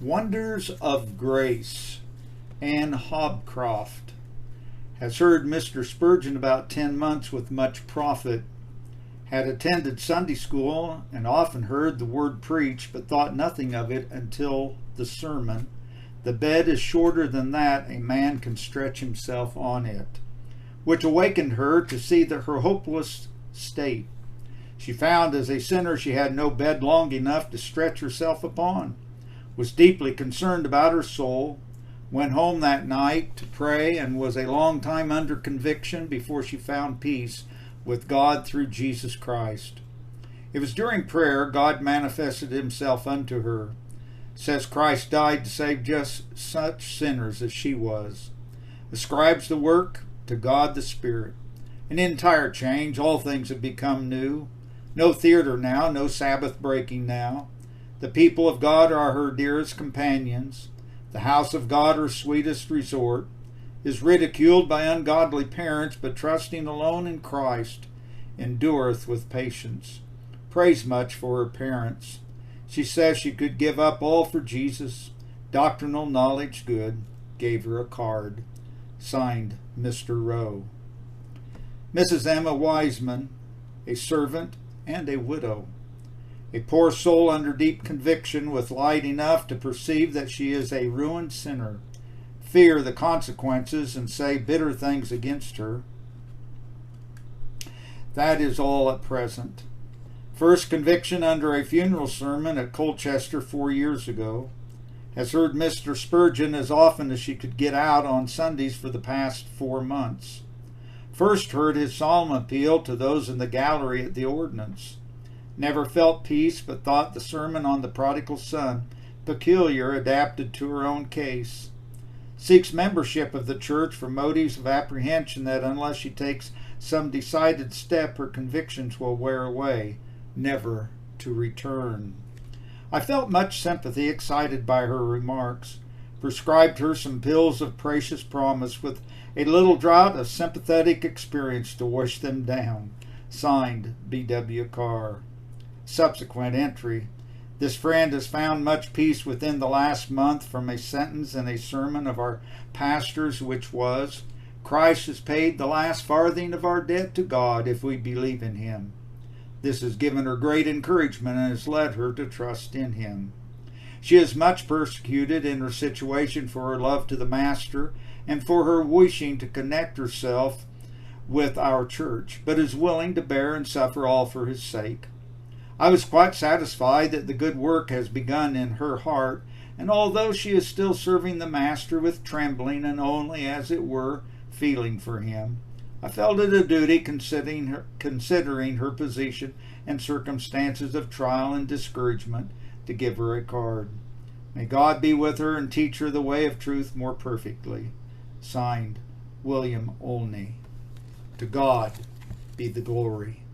Wonders of Grace. Ann Hobcroft has heard Mr. Spurgeon about 10 months with much profit. Had attended Sunday school and often heard the word preached, but thought nothing of it until the sermon. The bed is shorter than that a man can stretch himself on it, which awakened her to see her hopeless state. She found as a sinner she had no bed long enough to stretch herself upon, was deeply concerned about her soul, went home that night to pray, and was a long time under conviction before she found peace with God through Jesus Christ. It was during prayer God manifested himself unto her. Says Christ died to save just such sinners as she was. Ascribes the work to God the Spirit. An entire change. All things have become new. No theater now, no Sabbath breaking now. The people of God are her dearest companions. The house of God her sweetest resort. Is ridiculed by ungodly parents, but trusting alone in Christ, endureth with patience. Prays much for her parents. She says she could give up all for Jesus. Doctrinal knowledge good. Gave her a card. Signed, Mr. Rowe. Mrs. Emma Wiseman, a servant and a widow. A poor soul under deep conviction, with light enough to perceive that she is a ruined sinner, fear the consequences, and say bitter things against her. That is all at present. First conviction under a funeral sermon at Colchester 4 years ago. Has heard Mr. Spurgeon as often as she could get out on Sundays for the past 4 months. First heard his solemn appeal to those in the gallery at the ordinance. Never felt peace, but thought the sermon on the prodigal son peculiar, adapted to her own case. Seeks membership of the church for motives of apprehension that unless she takes some decided step, her convictions will wear away, never to return. I felt much sympathy excited by her remarks. Prescribed her some pills of precious promise with a little draught of sympathetic experience to wash them down. Signed, B.W. Carr. Subsequent entry. This friend has found much peace within the last month from a sentence in a sermon of our pastor's, which was, Christ has paid the last farthing of our debt to God if we believe in him. This has given her great encouragement and has led her to trust in him. She is much persecuted in her situation for her love to the Master and for her wishing to connect herself with our church, but is willing to bear and suffer all for his sake. I was quite satisfied that the good work has begun in her heart, and although she is still serving the Master with trembling and only, as it were, feeling for him, I felt it a duty, considering her position and circumstances of trial and discouragement, to give her a card. May God be with her and teach her the way of truth more perfectly. Signed, William Olney. To God be the glory.